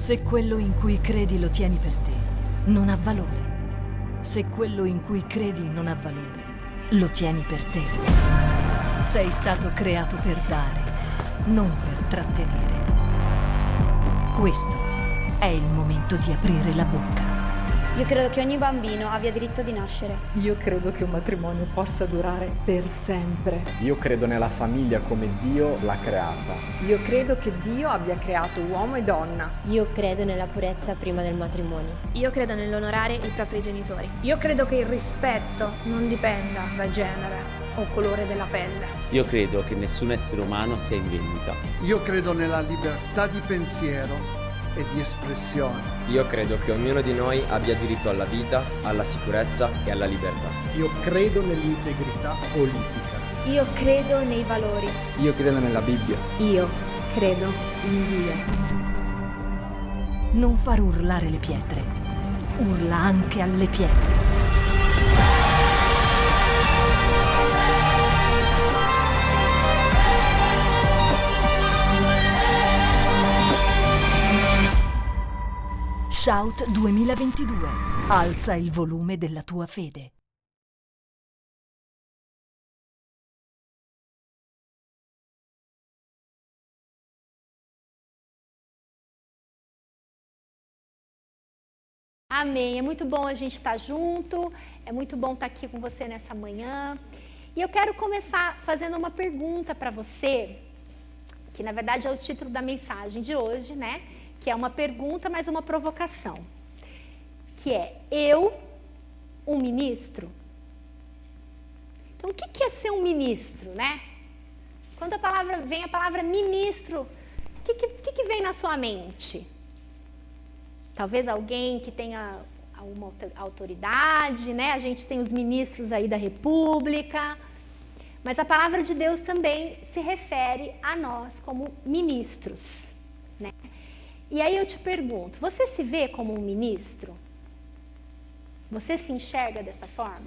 Se quello in cui credi lo tieni per te, non ha valore. Se quello in cui credi non ha valore, lo tieni per te. Sei stato creato per dare, non per trattenere. Questo è il momento di aprire la bocca. Io credo che ogni bambino abbia diritto di nascere. Io credo che un matrimonio possa durare per sempre. Io credo nella famiglia come Dio l'ha creata. Io credo che Dio abbia creato uomo e donna. Io credo nella purezza prima del matrimonio. Io credo nell'onorare i propri genitori. Io credo che il rispetto non dipenda da genere o colore della pelle. Io credo che nessun essere umano sia in vendita. Io credo nella libertà di pensiero e di espressione. Io credo che ognuno di noi abbia diritto alla vita, alla sicurezza e alla libertà. Io credo nell'integrità politica. Io credo nei valori. Io credo nella Bibbia. Io credo in Dio. Non far urlare le pietre, urla anche alle pietre. Shout 2022. Alza il volume della tua fede. Amém. É muito bom a gente estar junto, é muito bom estar aqui com você nessa manhã. E eu quero começar fazendo uma pergunta para você, que na verdade é o título da mensagem de hoje, né? Que é uma pergunta, mas uma provocação. Que é, eu, um ministro? Então, o que é ser um ministro, né? Quando vem a palavra ministro, o que vem na sua mente? Talvez alguém que tenha alguma autoridade, né? A gente tem os ministros aí da República, mas a palavra de Deus também se refere a nós como ministros, né? E aí eu te pergunto, você se vê como um ministro? Você se enxerga dessa forma?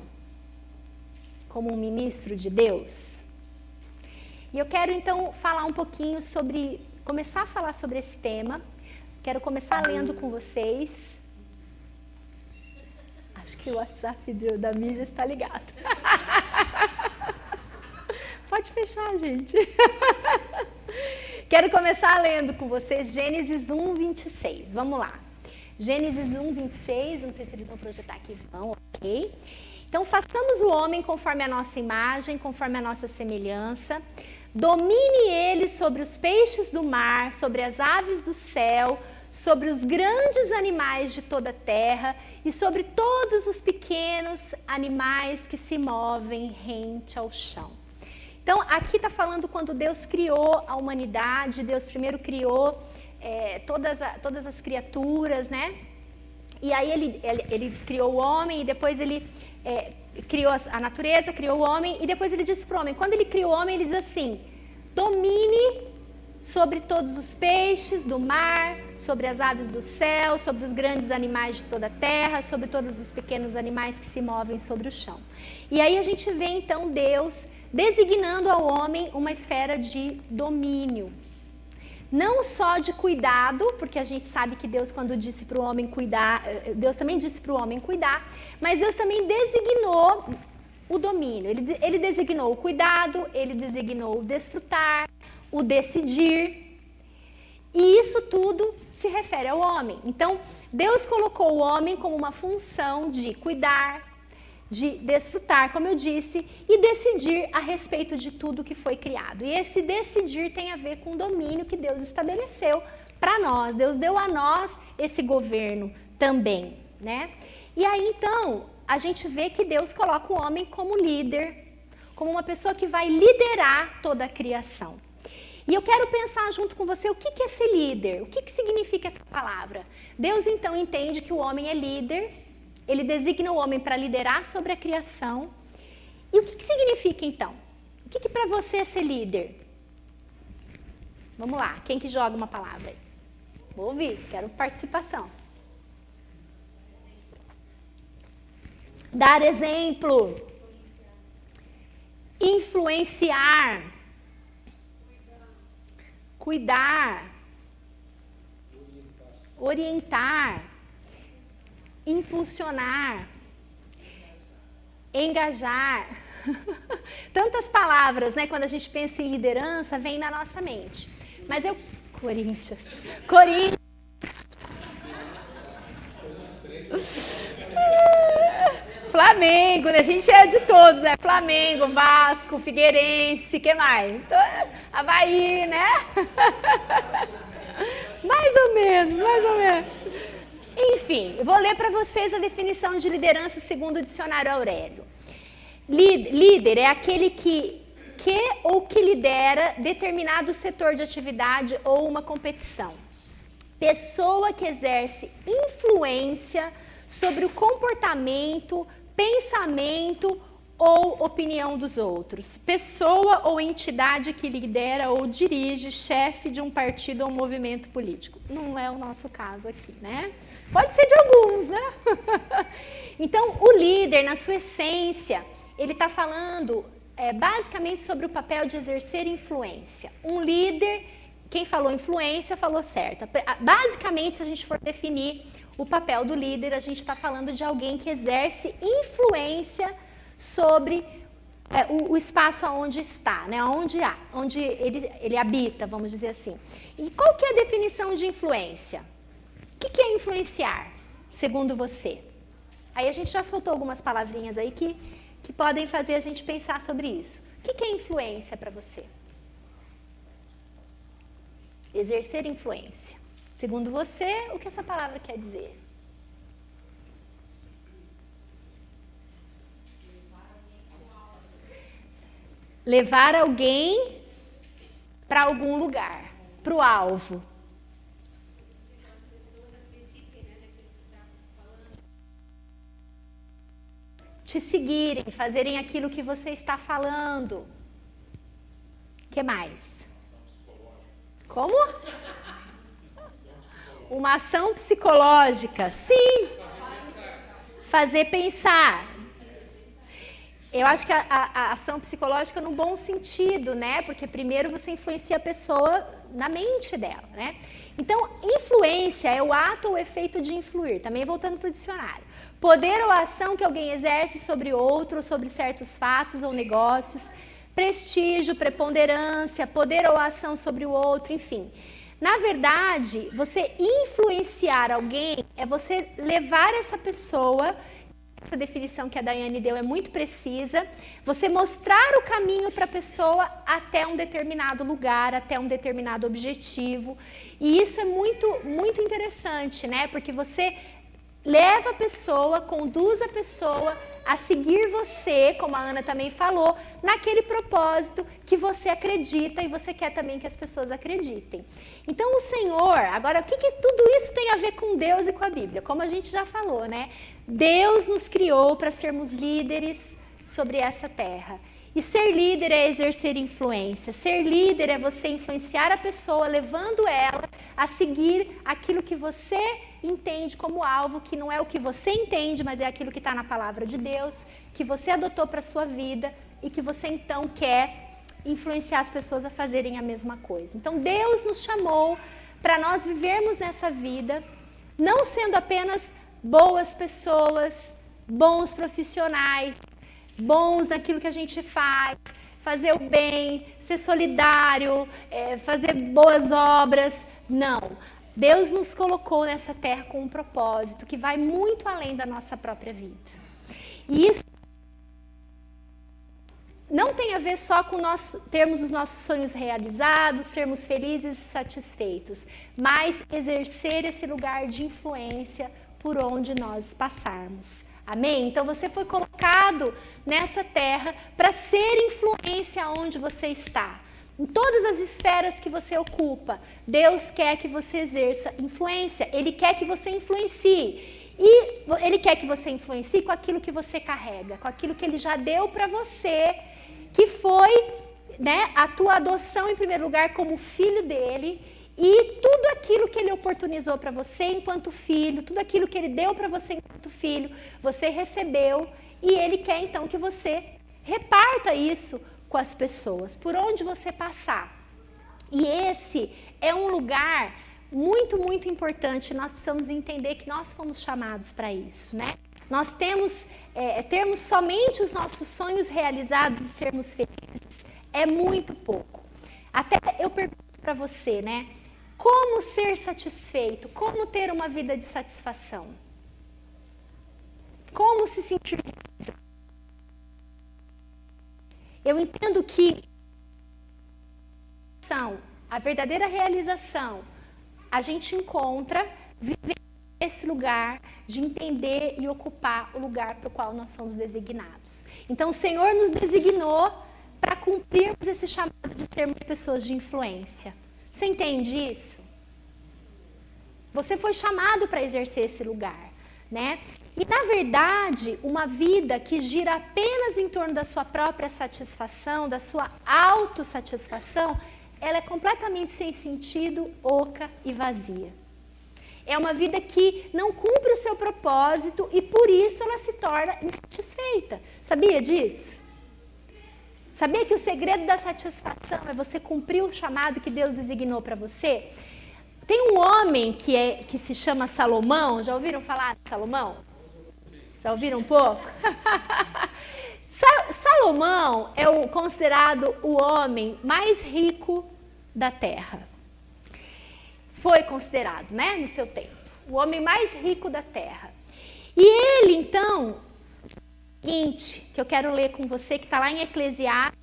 Como um ministro de Deus? E eu quero então falar um pouquinho começar a falar sobre esse tema. Quero começar lendo com vocês. Acho que o WhatsApp da mídia está ligado. Pode fechar, gente. Quero começar lendo com vocês Gênesis 1, 26. Vamos lá. Gênesis 1, 26. Não sei se eles vão projetar aqui. Vão, ok. Então, façamos o homem conforme a nossa imagem, conforme a nossa semelhança. Domine ele sobre os peixes do mar, sobre as aves do céu, sobre os grandes animais de toda a terra e sobre todos os pequenos animais que se movem rente ao chão. Então, aqui está falando quando Deus criou a humanidade, Deus primeiro criou todas as criaturas, né? E aí ele criou o homem e depois ele criou a natureza, criou o homem e depois ele disse para o homem, quando ele criou o homem, ele diz assim, domine sobre todos os peixes do mar, sobre as aves do céu, sobre os grandes animais de toda a terra, sobre todos os pequenos animais que se movem sobre o chão. E aí a gente vê então Deus designando ao homem uma esfera de domínio. Não só de cuidado, porque a gente sabe que Deus, quando disse para o homem cuidar, Deus também disse para o homem cuidar, mas Deus também designou o domínio. Ele designou o cuidado, ele designou o desfrutar, o decidir. E isso tudo se refere ao homem. Então, Deus colocou o homem como uma função de cuidar, de desfrutar, como eu disse, e decidir a respeito de tudo que foi criado. E esse decidir tem a ver com o domínio que Deus estabeleceu para nós. Deus deu a nós esse governo também, né? E aí, então, a gente vê que Deus coloca o homem como líder, como uma pessoa que vai liderar toda a criação. E eu quero pensar junto com você o que é ser líder, o que significa essa palavra. Deus, então, entende que o homem é líder. Ele designa o homem para liderar sobre a criação. E o que significa, então? O que para você é ser líder? Vamos lá, quem que joga uma palavra aí? Vou ouvir, quero participação. Dar exemplo. Influenciar. Cuidar. orientar, impulsionar, engajar. Tantas palavras, né? Quando a gente pensa em liderança, vem na nossa mente. Mas Corinthians. Flamengo, né? A gente é de todos, né? Flamengo, Vasco, Figueirense, que mais? Avaí, né? Mais ou menos. Enfim, eu vou ler para vocês a definição de liderança segundo o dicionário Aurélio. Líder é aquele que lidera determinado setor de atividade ou uma competição. Pessoa que exerce influência sobre o comportamento, pensamento ou opinião dos outros. Pessoa ou entidade que lidera ou dirige, chefe de um partido ou movimento político. Não é o nosso caso aqui, né? Pode ser de alguns, né? Então, o líder, na sua essência, ele está falando basicamente sobre o papel de exercer influência. Um líder, quem falou influência, falou certo. Basicamente, se a gente for definir o papel do líder, a gente está falando de alguém que exerce influência sobre o espaço aonde está, né? onde ele habita, vamos dizer assim. E qual que é a definição de influência? O que é influenciar, segundo você? Aí a gente já soltou algumas palavrinhas aí que podem fazer a gente pensar sobre isso. O que é influência para você? Exercer influência. Segundo você, o que essa palavra quer dizer? Levar alguém para algum lugar, para o alvo. Te seguirem, fazerem aquilo que você está falando. O que mais? Como? Uma ação psicológica, sim. Fazer pensar. Eu acho que a ação psicológica no bom sentido, né? Porque primeiro você influencia a pessoa na mente dela, né? Então, influência é o ato ou efeito de influir. Também voltando para o dicionário. Poder ou ação que alguém exerce sobre outro, sobre certos fatos ou negócios. Prestígio, preponderância, poder ou ação sobre o outro, enfim. Na verdade, você influenciar alguém é você levar essa pessoa, essa definição que a Daiane deu é muito precisa, você mostrar o caminho para a pessoa até um determinado lugar, até um determinado objetivo. E isso é muito interessante, né? Porque você leva a pessoa, conduz a pessoa a seguir você, como a Ana também falou, naquele propósito que você acredita e você quer também que as pessoas acreditem. Então o Senhor, agora o que tudo isso tem a ver com Deus e com a Bíblia? Como a gente já falou, né? Deus nos criou para sermos líderes sobre essa terra. E ser líder é exercer influência. Ser líder é você influenciar a pessoa, levando ela a seguir aquilo que você entende como alvo, que não é o que você entende, mas é aquilo que está na palavra de Deus, que você adotou para a sua vida e que você então quer influenciar as pessoas a fazerem a mesma coisa. Então Deus nos chamou para nós vivermos nessa vida, não sendo apenas boas pessoas, bons profissionais, bons naquilo que a gente faz, fazer o bem, ser solidário, fazer boas obras. Não. Deus nos colocou nessa terra com um propósito que vai muito além da nossa própria vida. E isso não tem a ver só com termos os nossos sonhos realizados, sermos felizes e satisfeitos, mas exercer esse lugar de influência por onde nós passarmos. Amém? Então você foi colocado nessa terra para ser influência onde você está. Em todas as esferas que você ocupa, Deus quer que você exerça influência. Ele quer que você influencie. E Ele quer que você influencie com aquilo que você carrega, com aquilo que Ele já deu para você, que foi, né, a tua adoção em primeiro lugar como filho dele, e tudo aquilo que Ele oportunizou para você enquanto filho, tudo aquilo que Ele deu para você enquanto filho, você recebeu, e Ele quer então que você reparta isso com as pessoas, por onde você passar. E esse é um lugar muito, muito importante. Nós precisamos entender que nós fomos chamados para isso, né? Nós termos somente os nossos sonhos realizados e sermos felizes é muito pouco. Até eu pergunto para você, né? Como ser satisfeito? Como ter uma vida de satisfação? Como se sentir realizado? Eu entendo que a verdadeira realização a gente encontra vivendo esse lugar de entender e ocupar o lugar para o qual nós somos designados. Então, o Senhor nos designou para cumprirmos esse chamado de sermos pessoas de influência. Você entende isso? Você foi chamado para exercer esse lugar, né? E, na verdade, uma vida que gira apenas em torno da sua própria satisfação, da sua autossatisfação, ela é completamente sem sentido, oca e vazia. É uma vida que não cumpre o seu propósito e, por isso, ela se torna insatisfeita. Sabia disso? Sabia que o segredo da satisfação é você cumprir o chamado que Deus designou para você? Tem um homem que se chama Salomão. Já ouviram falar de Salomão? Já ouviram um pouco? Salomão é considerado o homem mais rico da terra. Foi considerado, né, no seu tempo, o homem mais rico da terra. E ele, então, que eu quero ler com você, que está lá em Eclesiastes.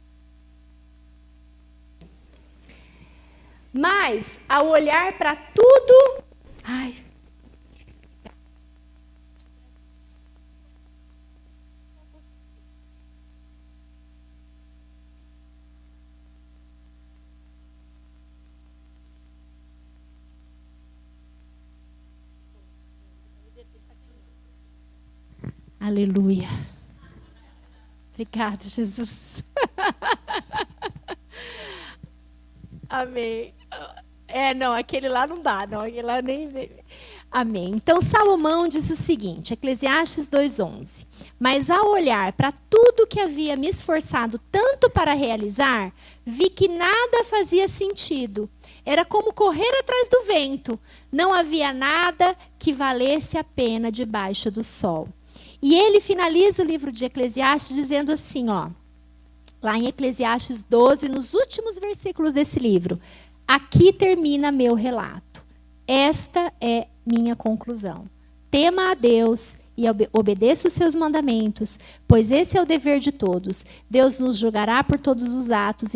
Mas, ao olhar para tudo... Aleluia. Obrigada, Jesus. Amém. Não, aquele lá não dá, não. Aquele lá nem... Amém. Então, Salomão diz o seguinte, Eclesiastes 2:11. Mas ao olhar para tudo que havia me esforçado tanto para realizar, vi que nada fazia sentido. Era como correr atrás do vento. Não havia nada que valesse a pena debaixo do sol. E ele finaliza o livro de Eclesiastes dizendo assim, ó, lá em Eclesiastes 12, nos últimos versículos desse livro, aqui termina meu relato. Esta é minha conclusão. Tema a Deus e obedeça os seus mandamentos, pois esse é o dever de todos. Deus nos julgará por todos os atos,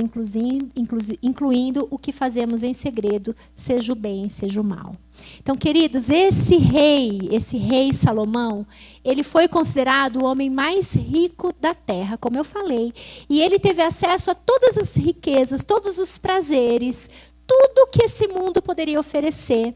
incluindo o que fazemos em segredo, seja o bem, seja o mal. Então, queridos, esse rei Salomão, ele foi considerado o homem mais rico da terra, como eu falei. E ele teve acesso a todas as riquezas, todos os prazeres, tudo que esse mundo poderia oferecer.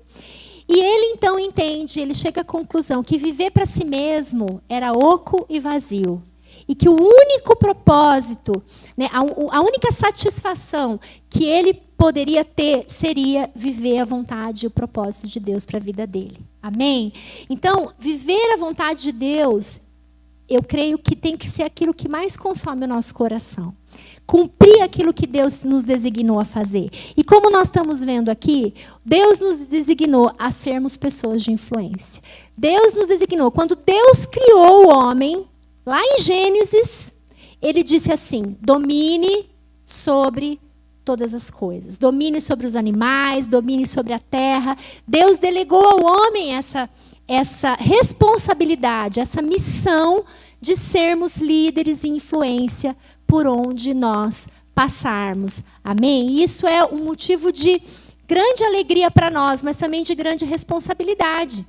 E ele então entende, ele chega à conclusão que viver para si mesmo era oco e vazio. E que o único propósito, né, a única satisfação que ele poderia ter seria viver a vontade e o propósito de Deus para a vida dele. Amém? Então, viver a vontade de Deus, eu creio que tem que ser aquilo que mais consome o nosso coração. Cumprir aquilo que Deus nos designou a fazer. E como nós estamos vendo aqui, Deus nos designou a sermos pessoas de influência. Deus nos designou. Quando Deus criou o homem, lá em Gênesis, ele disse assim, domine sobre todas as coisas. Domine sobre os animais, domine sobre a terra. Deus delegou ao homem essa responsabilidade, essa missão de sermos líderes e influência por onde nós passarmos. Amém? Isso é um motivo de grande alegria para nós, mas também de grande responsabilidade.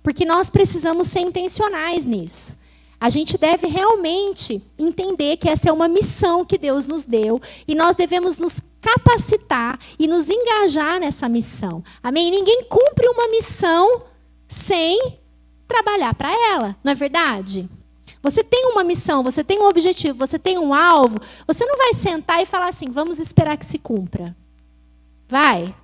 Porque nós precisamos ser intencionais nisso. A gente deve realmente entender que essa é uma missão que Deus nos deu e nós devemos nos capacitar e nos engajar nessa missão. Amém? Ninguém cumpre uma missão sem trabalhar para ela, não é verdade? Você tem uma missão, você tem um objetivo, você tem um alvo, você não vai sentar e falar assim, vamos esperar que se cumpra. Vai?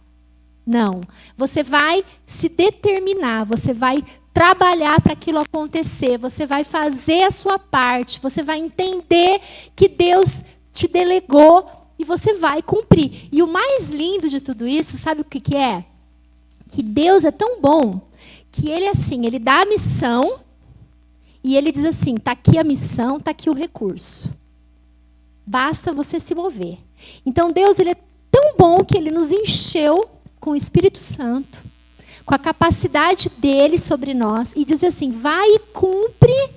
Não. Você vai se determinar, você vai trabalhar para aquilo acontecer, você vai fazer a sua parte, você vai entender que Deus te delegou e você vai cumprir. E o mais lindo de tudo isso, sabe o que é? que Deus é tão bom que ele assim, ele dá a missão e ele diz assim, tá aqui a missão, tá aqui o recurso. Basta você se mover. Então Deus, ele é tão bom que ele nos encheu com o Espírito Santo, com a capacidade dele sobre nós e diz assim, vai e cumpre,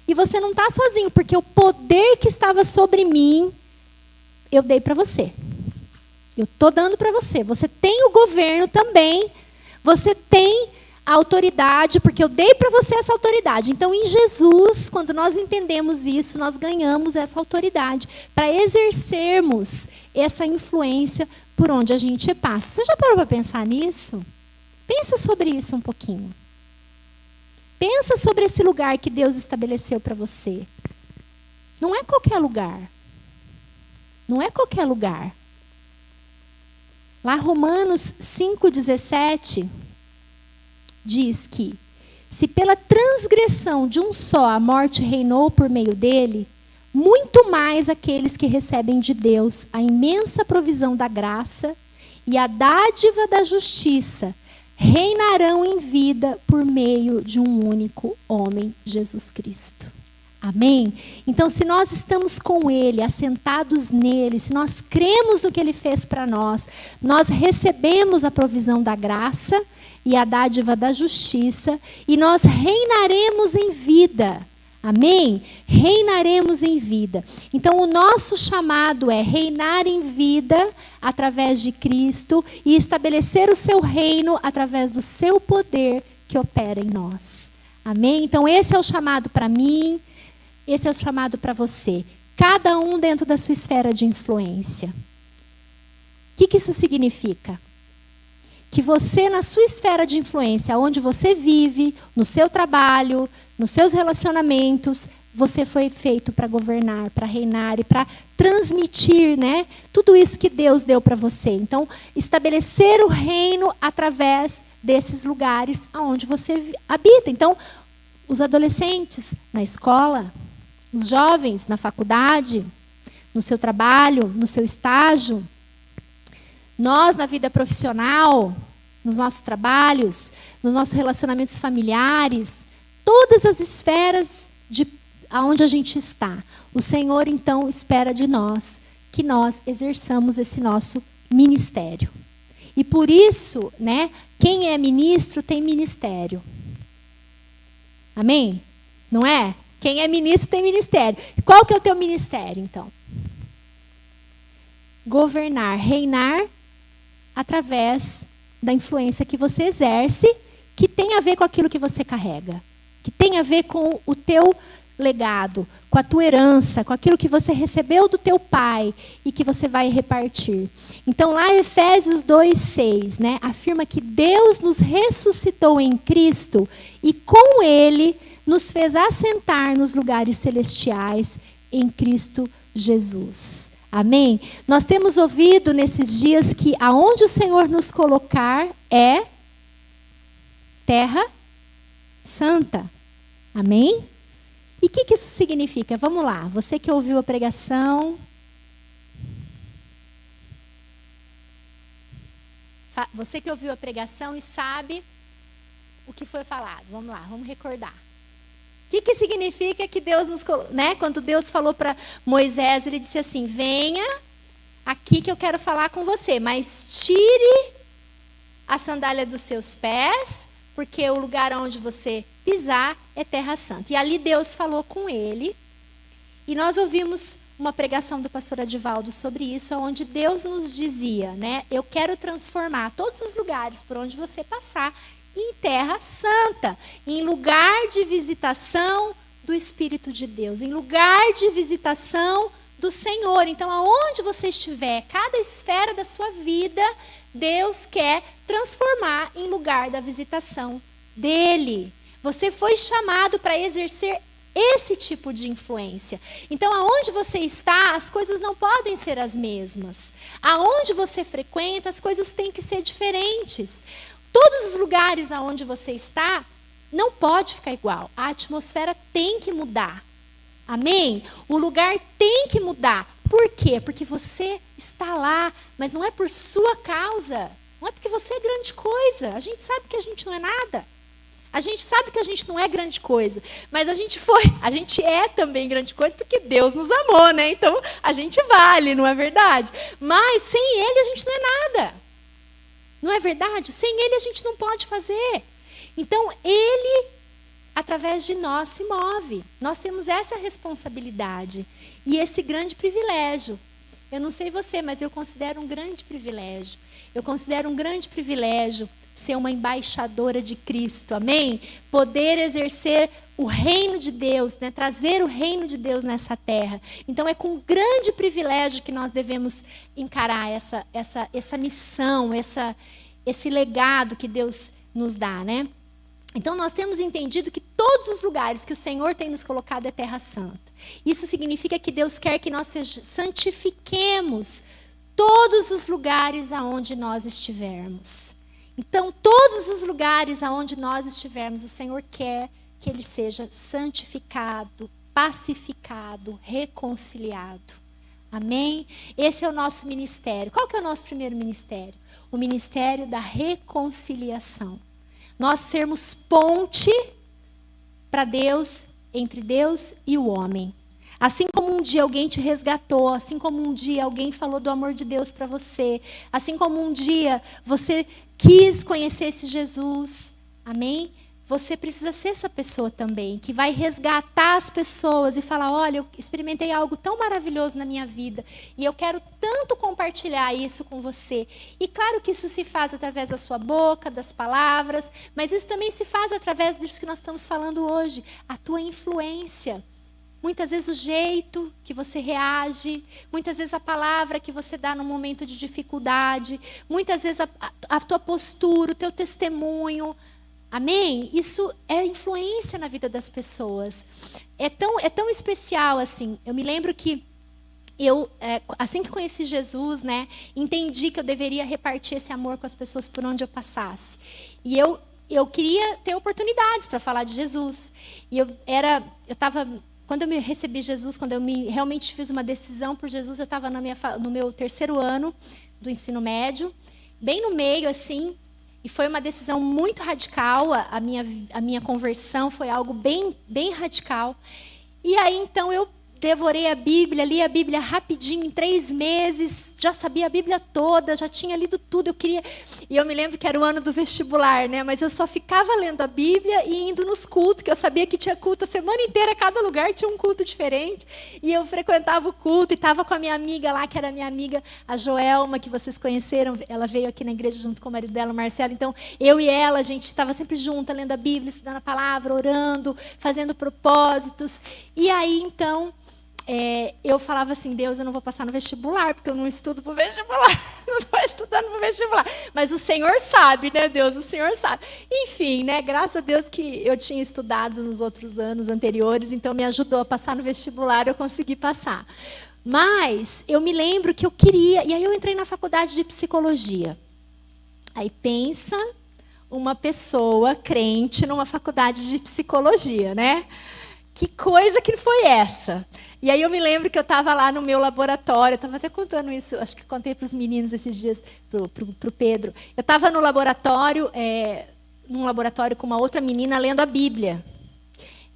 e você não está sozinho, porque o poder que estava sobre mim, eu dei para você. Eu estou dando para você. Você tem o governo também, você tem a autoridade, porque eu dei para você essa autoridade. Então, em Jesus, quando nós entendemos isso, nós ganhamos essa autoridade para exercermos essa influência por onde a gente passa. Você já parou para pensar nisso? Pensa sobre isso um pouquinho. Pensa sobre esse lugar que Deus estabeleceu para você. Não é qualquer lugar. Não é qualquer lugar. Lá Romanos 5,17 diz que se pela transgressão de um só a morte reinou por meio dele, muito mais aqueles que recebem de Deus a imensa provisão da graça e a dádiva da justiça reinarão em vida por meio de um único homem, Jesus Cristo. Amém? Então, se nós estamos com Ele, assentados nele, se nós cremos no que Ele fez para nós, nós recebemos a provisão da graça e a dádiva da justiça, e nós reinaremos em vida. Amém? Reinaremos em vida. Então, o nosso chamado é reinar em vida através de Cristo e estabelecer o seu reino através do seu poder que opera em nós. Amém? Então, esse é o chamado para mim, esse é o chamado para você. Cada um dentro da sua esfera de influência. O que isso significa? Que você, na sua esfera de influência, onde você vive, no seu trabalho, nos seus relacionamentos, você foi feito para governar, para reinar e para transmitir, né, tudo isso que Deus deu para você. Então, estabelecer o reino através desses lugares onde você habita. Então, os adolescentes na escola, os jovens na faculdade, no seu trabalho, no seu estágio, nós na vida profissional, nos nossos trabalhos, nos nossos relacionamentos familiares, todas as esferas de aonde a gente está. O Senhor, então, espera de nós que nós exerçamos esse nosso ministério. E por isso, né, quem é ministro tem ministério. Amém? Não é? Quem é ministro tem ministério. Qual que é o teu ministério, então? Governar, reinar através da influência que você exerce, que tem a ver com aquilo que você carrega, que tem a ver com o teu legado, com a tua herança, com aquilo que você recebeu do teu pai e que você vai repartir. Então, lá em Efésios 2:6, né, afirma que Deus nos ressuscitou em Cristo e com Ele nos fez assentar nos lugares celestiais em Cristo Jesus. Amém? Nós temos ouvido nesses dias que aonde o Senhor nos colocar é terra santa. Amém? E o que isso significa? Vamos lá, você que ouviu a pregação. Você que ouviu a pregação e sabe o que foi falado. Vamos lá, vamos recordar. O que significa que Deus nos... Né? Quando Deus falou para Moisés, ele disse assim, venha aqui que eu quero falar com você, mas tire a sandália dos seus pés, porque o lugar onde você pisar é terra santa. E ali Deus falou com ele, e nós ouvimos uma pregação do pastor Adivaldo sobre isso, onde Deus nos dizia, né, eu quero transformar todos os lugares por onde você passar em terra santa, em lugar de visitação do Espírito de Deus, em lugar de visitação do Senhor. Então, aonde você estiver, cada esfera da sua vida, Deus quer transformar em lugar da visitação dele. Você foi chamado para exercer esse tipo de influência. Então, aonde você está, as coisas não podem ser as mesmas. Aonde você frequenta, as coisas têm que ser diferentes. Todos os lugares aonde você está, não pode ficar igual. A atmosfera tem que mudar. Amém? O lugar tem que mudar. Por quê? Porque você está lá, mas não é por sua causa. Não é porque você é grande coisa. A gente sabe que a gente não é nada. A gente sabe que a gente não é grande coisa. Mas a gente é também grande coisa porque Deus nos amou, né? Então a gente vale, não é verdade? Mas sem Ele a gente não é nada. Não é verdade? Sem Ele a gente não pode fazer. Então Ele, através de nós, se move. Nós temos essa responsabilidade e esse grande privilégio. Eu não sei você, mas eu considero um grande privilégio. Eu considero um grande privilégio ser uma embaixadora de Cristo, amém? Poder exercer o reino de Deus, né? Trazer o reino de Deus nessa terra. Então é com grande privilégio que nós devemos encarar essa missão, esse legado que Deus nos dá, né? Então nós temos entendido que todos os lugares que o Senhor tem nos colocado é terra santa. Isso significa que Deus quer que nós santifiquemos todos os lugares aonde nós estivermos. Então, todos os lugares aonde nós estivermos, o Senhor quer que ele seja santificado, pacificado, reconciliado. Amém? Esse é o nosso ministério. Qual que é o nosso primeiro ministério? O ministério da reconciliação. Nós sermos ponte para Deus, entre Deus e o homem. Assim como um dia alguém te resgatou, assim como um dia alguém falou do amor de Deus para você, assim como um dia você quis conhecer esse Jesus, amém? Você precisa ser essa pessoa também, que vai resgatar as pessoas e falar, olha, eu experimentei algo tão maravilhoso na minha vida e eu quero tanto compartilhar isso com você. E claro que isso se faz através da sua boca, das palavras, mas isso também se faz através disso que nós estamos falando hoje, a tua influência. Muitas vezes o jeito que você reage, muitas vezes a palavra que você dá no momento de dificuldade, muitas vezes a tua postura, o teu testemunho. Amém? Isso é influência na vida das pessoas. É tão especial assim. Eu me lembro que eu, assim que conheci Jesus, né, entendi que eu deveria repartir esse amor com as pessoas por onde eu passasse. E eu queria ter oportunidades para falar de Jesus. E quando eu me recebi Jesus, quando eu realmente fiz uma decisão por Jesus, eu estava no meu 3º ano do ensino médio, bem no meio, assim, e foi uma decisão muito radical, a minha conversão foi algo bem, bem radical. E aí, então, eu devorei a Bíblia, li a Bíblia rapidinho, em 3 meses, já sabia a Bíblia toda, já tinha lido tudo, e eu me lembro que era o ano do vestibular, né? Mas eu só ficava lendo a Bíblia e indo nos cultos, que eu sabia que tinha culto a semana inteira, cada lugar tinha um culto diferente, e eu frequentava o culto, e estava com a minha amiga lá, que era minha amiga, a Joelma, que vocês conheceram, ela veio aqui na igreja junto com o marido dela, o Marcelo, então eu e ela, a gente estava sempre junta, lendo a Bíblia, estudando a palavra, orando, fazendo propósitos, e aí, então, eu falava assim, Deus, eu não vou passar no vestibular, porque eu não estudo para o vestibular, não estou estudando para o vestibular. Mas o Senhor sabe, né, Deus? O Senhor sabe. Enfim, né, graças a Deus que eu tinha estudado nos outros anos anteriores, então me ajudou a passar no vestibular, eu consegui passar. Mas eu me lembro que eu queria, e aí eu entrei na faculdade de psicologia. Aí pensa uma pessoa crente numa faculdade de psicologia, né? Que coisa que foi essa? E aí eu me lembro que eu estava lá no meu laboratório, eu estava até contando isso, acho que contei para os meninos esses dias, para o Pedro. Eu estava no laboratório, num laboratório com uma outra menina lendo a Bíblia.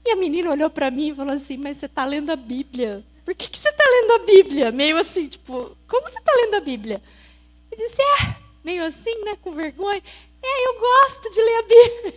E a menina olhou para mim e falou assim, mas você está lendo a Bíblia? Por que você está lendo a Bíblia? Meio assim, tipo, como você está lendo a Bíblia? Eu disse, meio assim, né, com vergonha. Eu gosto de ler a Bíblia.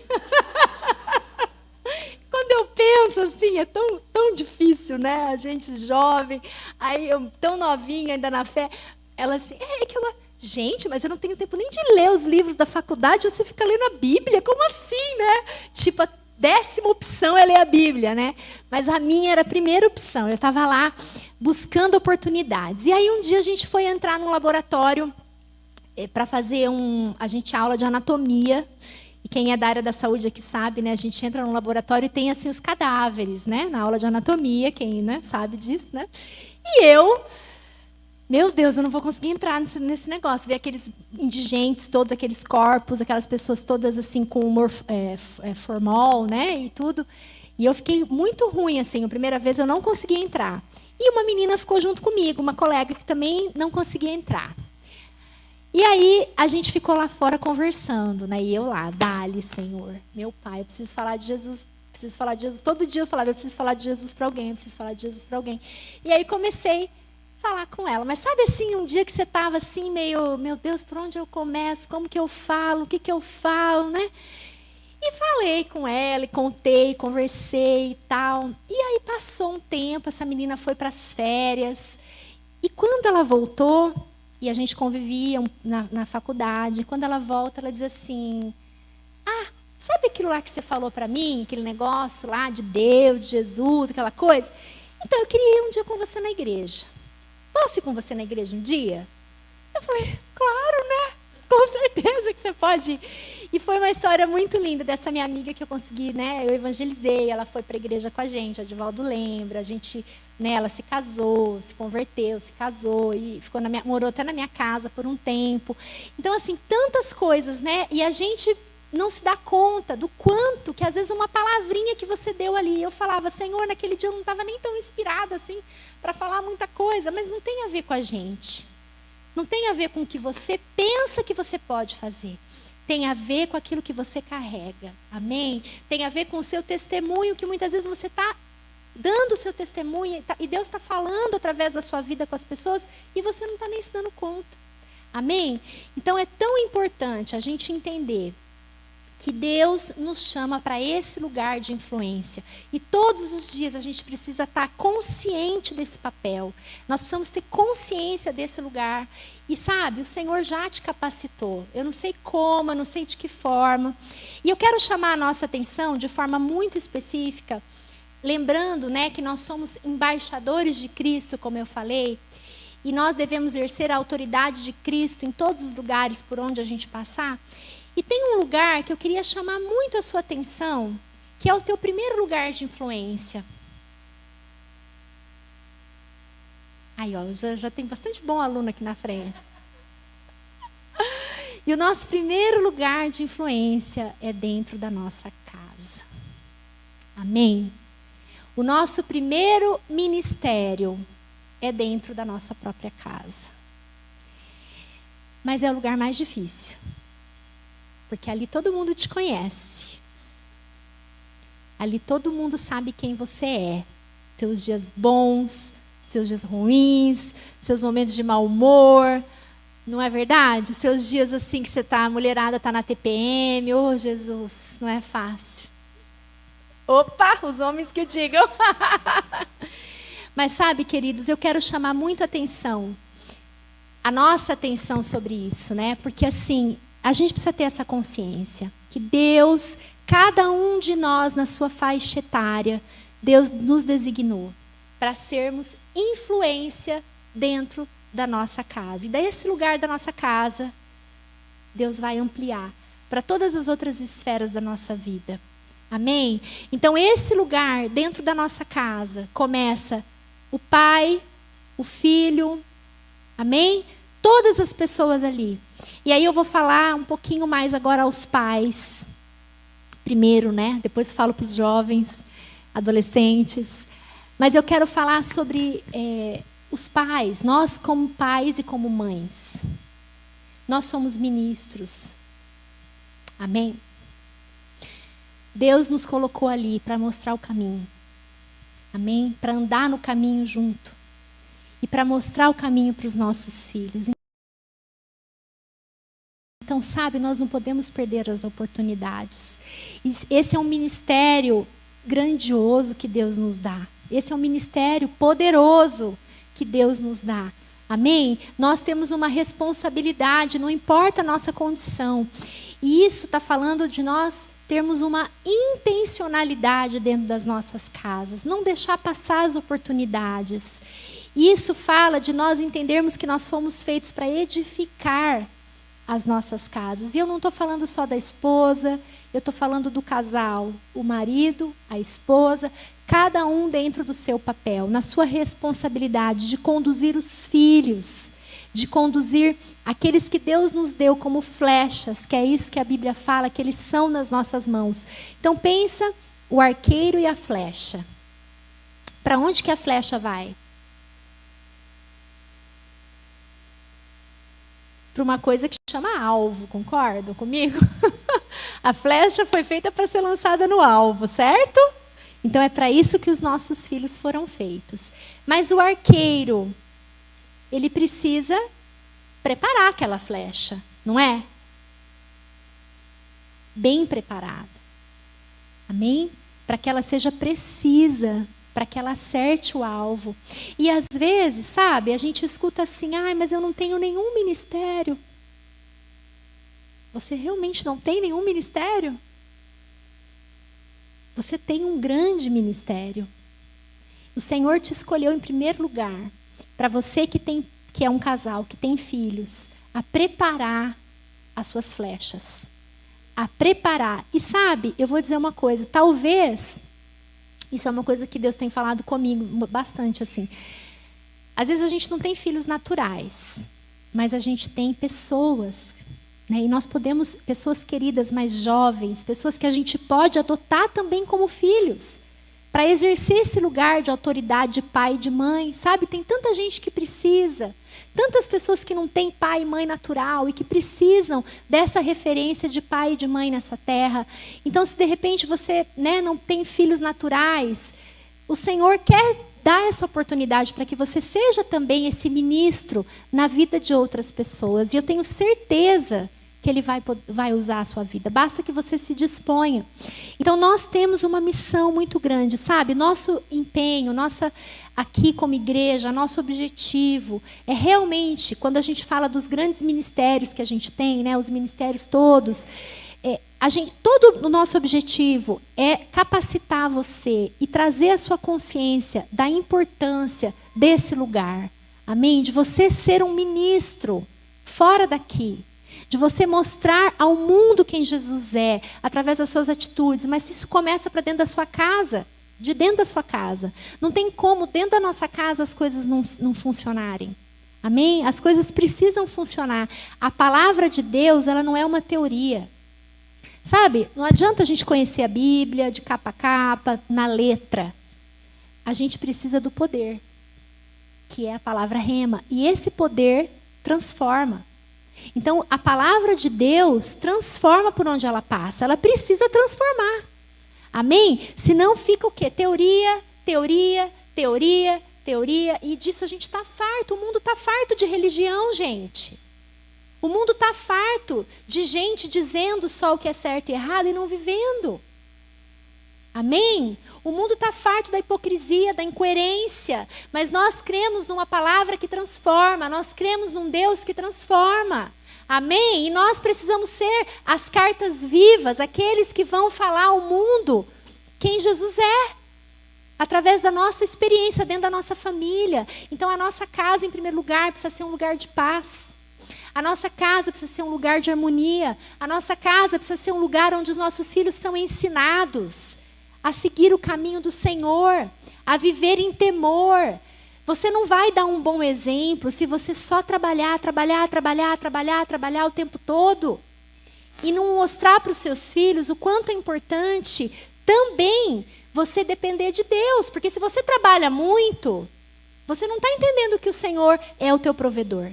Quando eu penso assim, é tão difícil, né? A gente jovem, aí eu tão novinha ainda na fé. Ela assim, que eu... Gente, mas eu não tenho tempo nem de ler os livros da faculdade, você fica lendo a Bíblia, como assim, né? Tipo, a 10ª opção é ler a Bíblia, né? Mas a minha era a primeira opção, eu estava lá buscando oportunidades. E aí um dia a gente foi entrar num laboratório para fazer aula de anatomia. E quem é da área da saúde aqui sabe, né? A gente entra no laboratório e tem assim os cadáveres, né? Na aula de anatomia, quem, né, sabe disso, né? E eu, meu Deus, eu não vou conseguir entrar nesse negócio. Ver aqueles indigentes, todos aqueles corpos, aquelas pessoas todas assim com formol, né? E tudo. E eu fiquei muito ruim, assim. A primeira vez eu não conseguia entrar. E uma menina ficou junto comigo, uma colega que também não conseguia entrar. E aí a gente ficou lá fora conversando, né? E eu lá, dá-lhe, Senhor, meu Pai, eu preciso falar de Jesus, preciso falar de Jesus. Todo dia eu falava, eu preciso falar de Jesus para alguém, eu preciso falar de Jesus para alguém. E aí comecei a falar com ela. Mas sabe assim, um dia que você estava assim meio, meu Deus, por onde eu começo? Como que eu falo? O que que eu falo, né? E falei com ela, e contei, conversei e tal. E aí passou um tempo, essa menina foi para as férias. E quando ela voltou, e a gente convivia na faculdade, quando ela volta, ela diz assim, sabe aquilo lá que você falou para mim, aquele negócio lá de Deus, de Jesus, aquela coisa? Então, eu queria ir um dia com você na igreja. Posso ir com você na igreja um dia? Eu falei, claro, né? Com certeza que você pode ir. E foi uma história muito linda dessa minha amiga que eu consegui, né? Eu evangelizei, ela foi para a igreja com a gente, a Divaldo lembra, a gente, né, ela se casou, se converteu, se casou e ficou morou até na minha casa por um tempo. Então, assim, tantas coisas, né? E a gente não se dá conta do quanto que às vezes uma palavrinha que você deu ali, eu falava, Senhor, naquele dia eu não estava nem tão inspirada assim para falar muita coisa, mas não tem a ver com a gente. Não tem a ver com o que você pensa que você pode fazer. Tem a ver com aquilo que você carrega. Amém? Tem a ver com o seu testemunho, que muitas vezes você está dando o seu testemunho e Deus está falando através da sua vida com as pessoas e você não está nem se dando conta. Amém? Então é tão importante a gente entender que Deus nos chama para esse lugar de influência. E todos os dias a gente precisa estar consciente desse papel. Nós precisamos ter consciência desse lugar. E sabe, o Senhor já te capacitou. Eu não sei como, eu não sei de que forma. E eu quero chamar a nossa atenção de forma muito específica, lembrando, né, que nós somos embaixadores de Cristo, como eu falei, e nós devemos exercer a autoridade de Cristo em todos os lugares por onde a gente passar. E tem um lugar que eu queria chamar muito a sua atenção, que é o teu primeiro lugar de influência. Aí, ó, já tem bastante bom aluno aqui na frente. E o nosso primeiro lugar de influência é dentro da nossa casa. Amém? O nosso primeiro ministério é dentro da nossa própria casa. Mas é o lugar mais difícil. Porque ali todo mundo te conhece. Ali todo mundo sabe quem você é. Teus dias bons, seus dias ruins, seus momentos de mau humor. Não é verdade? Seus dias assim que você tá, a mulherada tá na TPM. Oh, Jesus, não é fácil. Opa, os homens que o digam. Mas sabe, queridos, eu quero chamar muito a nossa atenção sobre isso, né? Porque assim, a gente precisa ter essa consciência que Deus, cada um de nós na sua faixa etária, Deus nos designou para sermos influência dentro da nossa casa. E desse lugar da nossa casa, Deus vai ampliar para todas as outras esferas da nossa vida. Amém? Então, esse lugar dentro da nossa casa começa o pai, o filho, amém? Todas as pessoas ali. E aí eu vou falar um pouquinho mais agora aos pais. Primeiro, né? Depois falo para os jovens, adolescentes. Mas eu quero falar sobre os pais. Nós como pais e como mães. Nós somos ministros. Amém? Deus nos colocou ali para mostrar o caminho. Amém? Para andar no caminho junto. E para mostrar o caminho para os nossos filhos. Então, sabe, nós não podemos perder as oportunidades. Esse é um ministério grandioso que Deus nos dá. Esse é um ministério poderoso que Deus nos dá. Amém? Nós temos uma responsabilidade, não importa a nossa condição. E isso está falando de nós termos uma intencionalidade dentro das nossas casas. Não deixar passar as oportunidades. Isso fala de nós entendermos que nós fomos feitos para edificar as nossas casas. E eu não estou falando só da esposa, eu estou falando do casal, o marido, a esposa, cada um dentro do seu papel, na sua responsabilidade de conduzir os filhos, de conduzir aqueles que Deus nos deu como flechas, que é isso que a Bíblia fala, que eles são nas nossas mãos. Então pensa o arqueiro e a flecha. Para onde que a flecha vai? para uma coisa que chama alvo, concordam comigo? A flecha foi feita para ser lançada no alvo, certo? Então é para isso que os nossos filhos foram feitos. Mas o arqueiro, ele precisa preparar aquela flecha, não é? Bem preparada. Amém? Para que ela seja precisa, para que ela acerte o alvo. E às vezes, sabe, a gente escuta assim, mas eu não tenho nenhum ministério. Você realmente não tem nenhum ministério? Você tem um grande ministério. O Senhor te escolheu em primeiro lugar, para você que é um casal, que tem filhos, a preparar as suas flechas. A preparar. E sabe, eu vou dizer uma coisa, talvez, isso é uma coisa que Deus tem falado comigo bastante assim. Às vezes a gente não tem filhos naturais, mas a gente tem pessoas, né? E nós podemos, pessoas queridas, mais jovens, pessoas que a gente pode adotar também como filhos, para exercer esse lugar de autoridade de pai e de mãe, sabe? Tem tanta gente que precisa, tantas pessoas que não têm pai e mãe natural e que precisam dessa referência de pai e de mãe nessa terra. Então, se de repente você, né, não tem filhos naturais, o Senhor quer dar essa oportunidade para que você seja também esse ministro na vida de outras pessoas. E eu tenho certeza que Ele vai usar a sua vida. Basta que você se disponha. Então, nós temos uma missão muito grande, sabe? Nosso empenho, aqui como igreja, nosso objetivo é realmente, quando a gente fala dos grandes ministérios que a gente tem, né, os ministérios todos, todo o nosso objetivo é capacitar você e trazer a sua consciência da importância desse lugar. Amém? De você ser um ministro fora daqui. De você mostrar ao mundo quem Jesus é, através das suas atitudes. Mas isso começa para dentro da sua casa, de dentro da sua casa. Não tem como, dentro da nossa casa, as coisas não funcionarem. Amém? As coisas precisam funcionar. A palavra de Deus, ela não é uma teoria. Sabe, não adianta a gente conhecer a Bíblia de capa a capa, na letra. A gente precisa do poder, que é a palavra rema. E esse poder transforma. Então, a palavra de Deus transforma por onde ela passa. Ela precisa transformar. Amém? Senão fica o quê? Teoria, teoria, teoria, teoria. E disso a gente está farto. O mundo está farto de religião, gente. O mundo está farto de gente dizendo só o que é certo e errado e não vivendo. Amém? O mundo está farto da hipocrisia, da incoerência. Mas nós cremos numa palavra que transforma. Nós cremos num Deus que transforma. Amém? E nós precisamos ser as cartas vivas, aqueles que vão falar ao mundo quem Jesus é. Através da nossa experiência dentro da nossa família. Então a nossa casa, em primeiro lugar, precisa ser um lugar de paz. A nossa casa precisa ser um lugar de harmonia. A nossa casa precisa ser um lugar onde os nossos filhos são ensinados a seguir o caminho do Senhor, a viver em temor. Você não vai dar um bom exemplo se você só trabalhar o tempo todo e não mostrar para os seus filhos o quanto é importante também você depender de Deus. Porque se você trabalha muito, você não está entendendo que o Senhor é o teu provedor.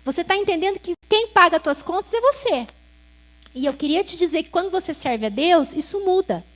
Você está entendendo que quem paga as tuas contas é você. E eu queria te dizer que quando você serve a Deus, isso muda.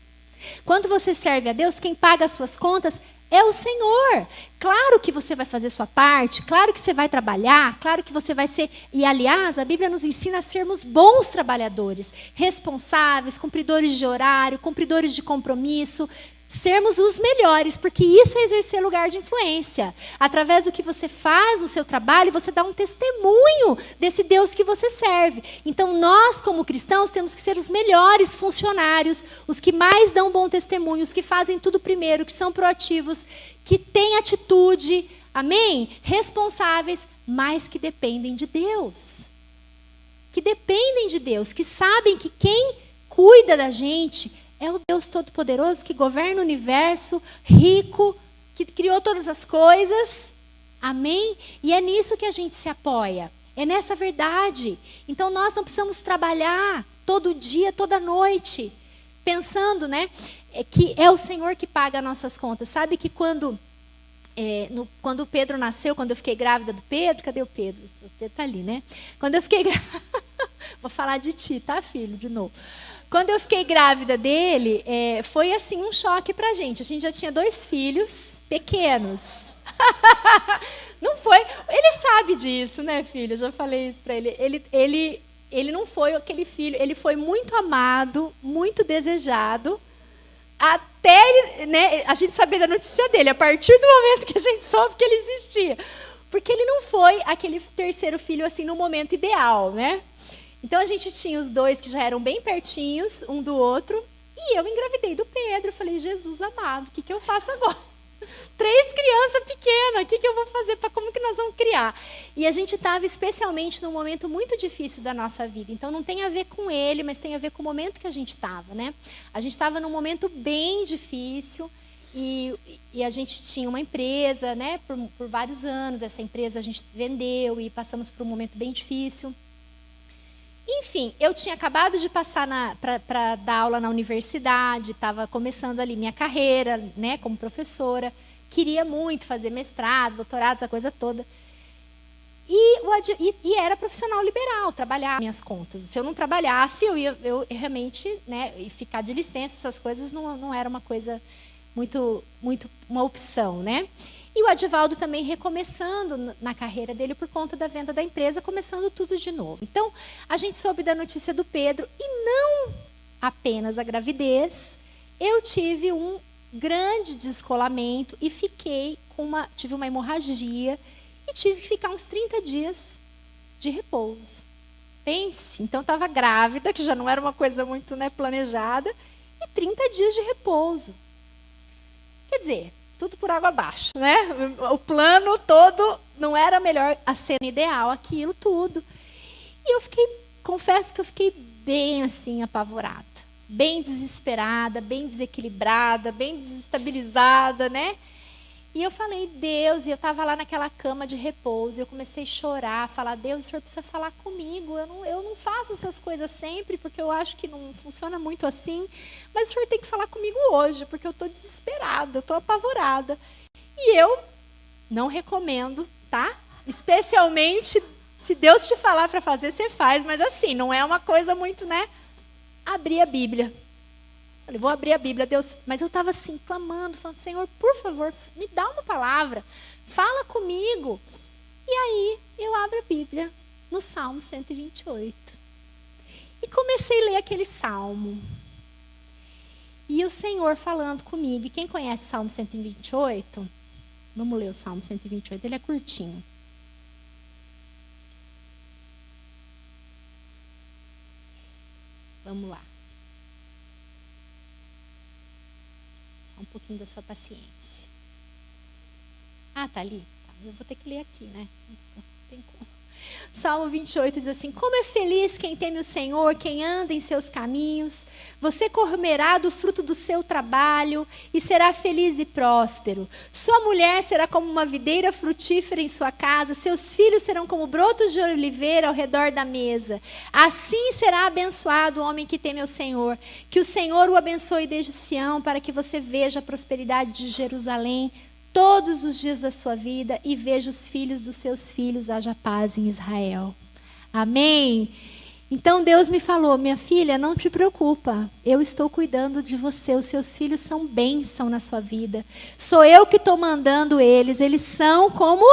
Quando você serve a Deus, quem paga as suas contas é o Senhor. Claro que você vai fazer sua parte, claro que você vai trabalhar, claro que você vai ser... E, aliás, a Bíblia nos ensina a sermos bons trabalhadores, responsáveis, cumpridores de horário, cumpridores de compromisso, sermos os melhores, porque isso é exercer lugar de influência. Através do que você faz no seu trabalho, você dá um testemunho desse Deus que você serve. Então, nós, como cristãos, temos que ser os melhores funcionários, os que mais dão bom testemunho, os que fazem tudo primeiro, que são proativos, que têm atitude, amém? Responsáveis, mas que dependem de Deus. Que dependem de Deus, que sabem que quem cuida da gente é o Deus Todo-Poderoso que governa o universo, rico, que criou todas as coisas. Amém? E é nisso que a gente se apoia. É nessa verdade. Então nós não precisamos trabalhar todo dia, toda noite, pensando, né, que é o Senhor que paga as nossas contas. Sabe que quando quando o Pedro nasceu, quando eu fiquei grávida do Pedro, cadê o Pedro? O Pedro está ali, né? Quando eu fiquei grávida, vou falar de ti, tá, filho, de novo. Quando eu fiquei grávida dele, foi assim um choque pra gente. A gente já tinha 2 filhos pequenos. Não foi, ele sabe disso, né, filho? Eu já falei isso para ele. Ele não foi aquele filho, ele foi muito amado, muito desejado, até ele, né, a gente saber da notícia dele, a partir do momento que a gente soube que ele existia. Porque ele não foi aquele terceiro filho assim no momento ideal, né? Então a gente tinha os 2 que já eram bem pertinhos um do outro, e eu engravidei do Pedro. Eu falei, Jesus amado, o que eu faço agora? 3 crianças pequenas, o que eu vou fazer? Como que nós vamos criar? E a gente estava especialmente num momento muito difícil da nossa vida. Então não tem a ver com ele, mas tem a ver com o momento que a gente estava, né? A gente estava num momento bem difícil e a gente tinha uma empresa, né? Por vários anos. Essa empresa a gente vendeu e passamos por um momento bem difícil. Enfim, eu tinha acabado de passar para dar aula na universidade, estava começando ali minha carreira, né, como professora, queria muito fazer mestrado, doutorado, essa coisa toda. E era profissional liberal, trabalhar minhas contas. Se eu não trabalhasse, eu realmente, né, ficar de licença, essas coisas não era uma coisa muito uma opção, né? E o Adivaldo também recomeçando na carreira dele por conta da venda da empresa, começando tudo de novo. Então, a gente soube da notícia do Pedro, e não apenas a gravidez, eu tive um grande descolamento e tive uma hemorragia e tive que ficar uns 30 dias de repouso. Pense, então estava grávida, que já não era uma coisa muito, né, planejada, e 30 dias de repouso. Quer dizer, tudo por água abaixo, né? O plano todo não era melhor, a cena ideal, aquilo tudo. E eu confesso que eu fiquei bem assim, apavorada, bem desesperada, bem desequilibrada, bem desestabilizada, né? E eu falei, Deus, e eu estava lá naquela cama de repouso, e eu comecei a chorar, falar, Deus, o Senhor precisa falar comigo, eu não faço essas coisas sempre, porque eu acho que não funciona muito assim, mas o Senhor tem que falar comigo hoje, porque eu estou desesperada, eu estou apavorada. E eu não recomendo, tá? Especialmente, se Deus te falar para fazer, você faz, mas assim, não é uma coisa muito, né? Abrir a Bíblia. Falei, vou abrir a Bíblia, Deus. Mas eu estava assim, clamando, falando, Senhor, por favor, me dá uma palavra, fala comigo. E aí, eu abro a Bíblia no Salmo 128. E comecei a ler aquele salmo. E o Senhor falando comigo. E quem conhece o Salmo 128? Vamos ler o Salmo 128, ele é curtinho. Vamos lá. Um pouquinho da sua paciência. Ah, tá ali? Tá, eu vou ter que ler aqui, né? Não tem como. Salmo 28 diz assim, como é feliz quem teme o Senhor, quem anda em seus caminhos. Você comerá do fruto do seu trabalho e será feliz e próspero. Sua mulher será como uma videira frutífera em sua casa, seus filhos serão como brotos de oliveira ao redor da mesa. Assim será abençoado o homem que teme ao Senhor. Que o Senhor o abençoe desde Sião, para que você veja a prosperidade de Jerusalém todos os dias da sua vida e veja os filhos dos seus filhos, haja paz em Israel. Amém? Então Deus me falou, minha filha, não te preocupa, eu estou cuidando de você, os seus filhos são bênção na sua vida. Sou eu que estou mandando eles são como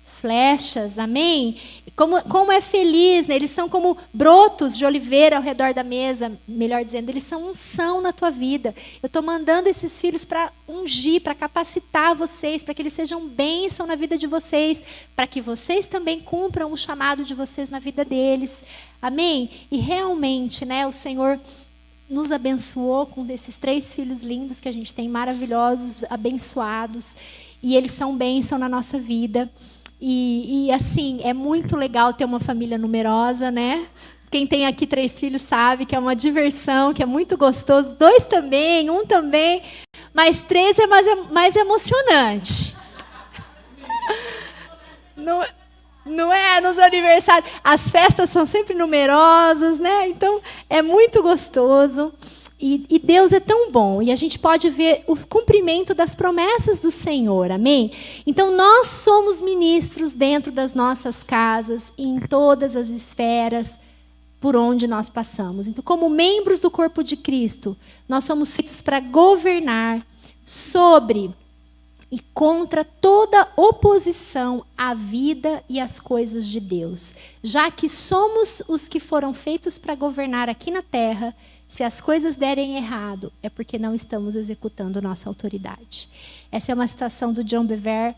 flechas, amém? Como é feliz, né? Eles são como brotos de oliveira ao redor da mesa, melhor dizendo, eles são unção na tua vida. Eu estou mandando esses filhos para ungir, para capacitar vocês, para que eles sejam bênção na vida de vocês, para que vocês também cumpram o chamado de vocês na vida deles. Amém? E realmente, né, o Senhor nos abençoou com esses 3 filhos lindos que a gente tem, maravilhosos, abençoados, e eles são bênção na nossa vida. E assim, é muito legal ter uma família numerosa, né? Quem tem aqui 3 filhos sabe que é uma diversão, que é muito gostoso. 2 também, 1 também, mas 3 é mais emocionante. Não é nos aniversários. As festas são sempre numerosas, né? Então, é muito gostoso. E Deus é tão bom, e a gente pode ver o cumprimento das promessas do Senhor, amém? Então, nós somos ministros dentro das nossas casas, em todas as esferas por onde nós passamos. Então, como membros do corpo de Cristo, nós somos feitos para governar sobre e contra toda oposição à vida e às coisas de Deus. Já que somos os que foram feitos para governar aqui na terra, se as coisas derem errado, é porque não estamos executando nossa autoridade. Essa é uma citação do John Bevere,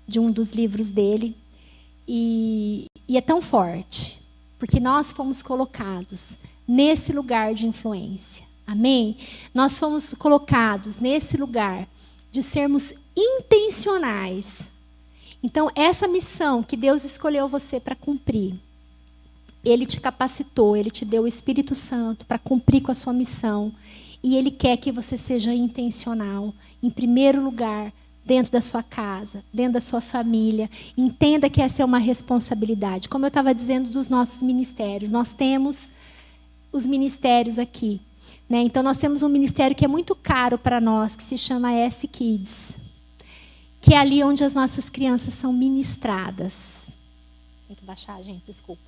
de um dos livros dele, e é tão forte, porque nós fomos colocados nesse lugar de influência. Amém? Nós fomos colocados nesse lugar de sermos intencionais. Então, essa missão que Deus escolheu você para cumprir, Ele te capacitou, Ele te deu o Espírito Santo para cumprir com a sua missão. E Ele quer que você seja intencional, em primeiro lugar, dentro da sua casa, dentro da sua família. Entenda que essa é uma responsabilidade. Como eu estava dizendo dos nossos ministérios, nós temos os ministérios aqui, né? Então, nós temos um ministério que é muito caro para nós, que se chama S-Kids, que é ali onde as nossas crianças são ministradas. Tem que baixar, gente, desculpa.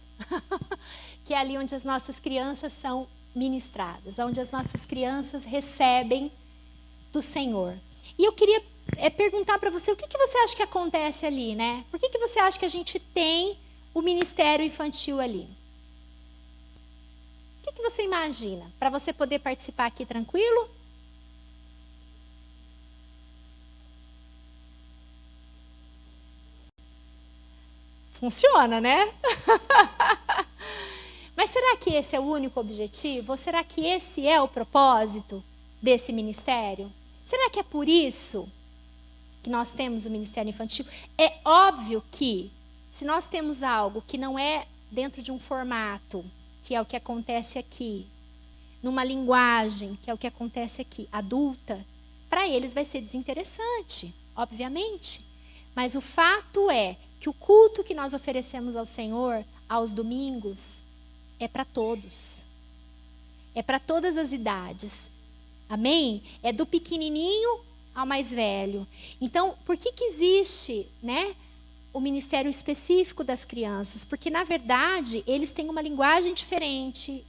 Que é ali onde as nossas crianças são ministradas, onde as nossas crianças recebem do Senhor. E eu queria perguntar para você, o que você acha que acontece ali, né? Por que você acha que a gente tem o ministério infantil ali? O que você imagina? Para você poder participar aqui tranquilo? Funciona, né? Mas será que esse é o único objetivo? Ou será que esse é o propósito desse ministério? Será que é por isso que nós temos o ministério infantil? É óbvio que, se nós temos algo que não é dentro de um formato, que é o que acontece aqui, numa linguagem, que é o que acontece aqui, adulta, para eles vai ser desinteressante, obviamente. Mas o fato é que o culto que nós oferecemos ao Senhor, aos domingos, é para todos. É para todas as idades. Amém? É do pequenininho ao mais velho. Então, por que existe, né, o ministério específico das crianças? Porque, na verdade, eles têm uma linguagem diferente,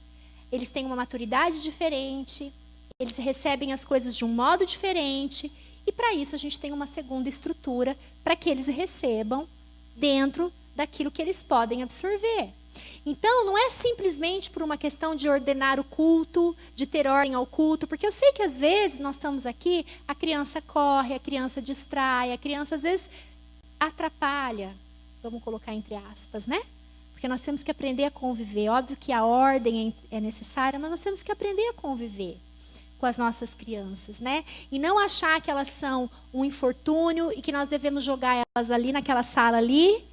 eles têm uma maturidade diferente, eles recebem as coisas de um modo diferente, e para isso a gente tem uma segunda estrutura para que eles recebam dentro daquilo que eles podem absorver. Então, não é simplesmente por uma questão de ordenar o culto, de ter ordem ao culto, porque eu sei que às vezes nós estamos aqui, a criança corre, a criança distrai, a criança às vezes atrapalha, vamos colocar entre aspas, né? Porque nós temos que aprender a conviver. Óbvio que a ordem é necessária, mas nós temos que aprender a conviver com as nossas crianças, né? E não achar que elas são um infortúnio e que nós devemos jogar elas ali naquela sala ali,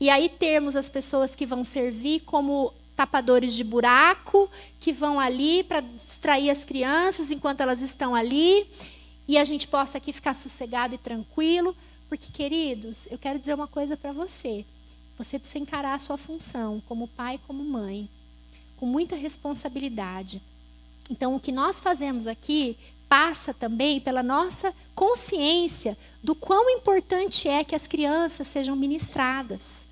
e aí termos as pessoas que vão servir como tapadores de buraco, que vão ali para distrair as crianças enquanto elas estão ali, e a gente possa aqui ficar sossegado e tranquilo. Porque, queridos, eu quero dizer uma coisa para você. Você precisa encarar a sua função como pai, como mãe, com muita responsabilidade. Então, o que nós fazemos aqui passa também pela nossa consciência do quão importante é que as crianças sejam ministradas.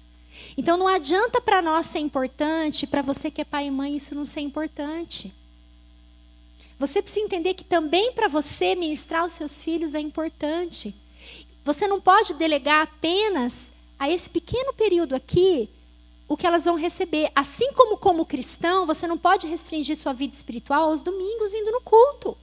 Então, não adianta para nós ser importante, para você que é pai e mãe, isso não ser importante. Você precisa entender que também para você ministrar os seus filhos é importante. Você não pode delegar apenas a esse pequeno período aqui o que elas vão receber. Assim como cristão, você não pode restringir sua vida espiritual aos domingos vindo no culto.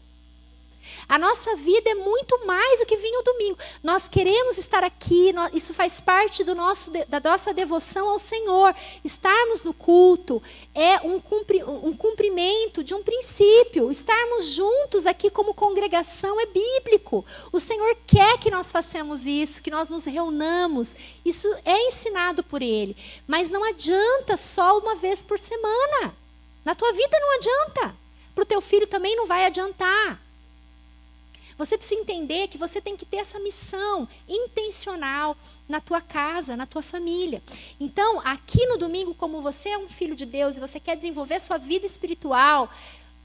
A nossa vida é muito mais do que vir o domingo. Nós queremos estar aqui, isso faz parte da nossa devoção ao Senhor. Estarmos no culto é um cumprimento de um princípio. Estarmos juntos aqui como congregação é bíblico. O Senhor quer que nós façamos isso, que nós nos reunamos. Isso é ensinado por Ele. Mas não adianta só uma vez por semana. Na tua vida não adianta. Para o teu filho também não vai adiantar. Você precisa entender que você tem que ter essa missão intencional na tua casa, na tua família. Então, aqui no domingo, como você é um filho de Deus e você quer desenvolver sua vida espiritual,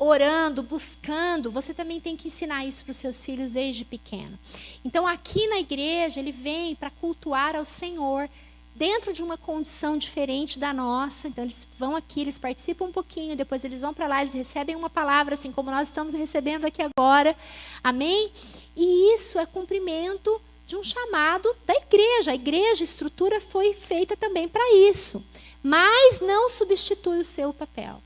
orando, buscando, você também tem que ensinar isso para os seus filhos desde pequeno. Então, aqui na igreja, ele vem para cultuar ao Senhor, dentro de uma condição diferente da nossa. Então, eles vão aqui, eles participam um pouquinho, depois eles vão para lá, eles recebem uma palavra, assim como nós estamos recebendo aqui agora. Amém? E isso é cumprimento de um chamado da igreja. A igreja, a estrutura foi feita também para isso. Mas não substitui o seu papel.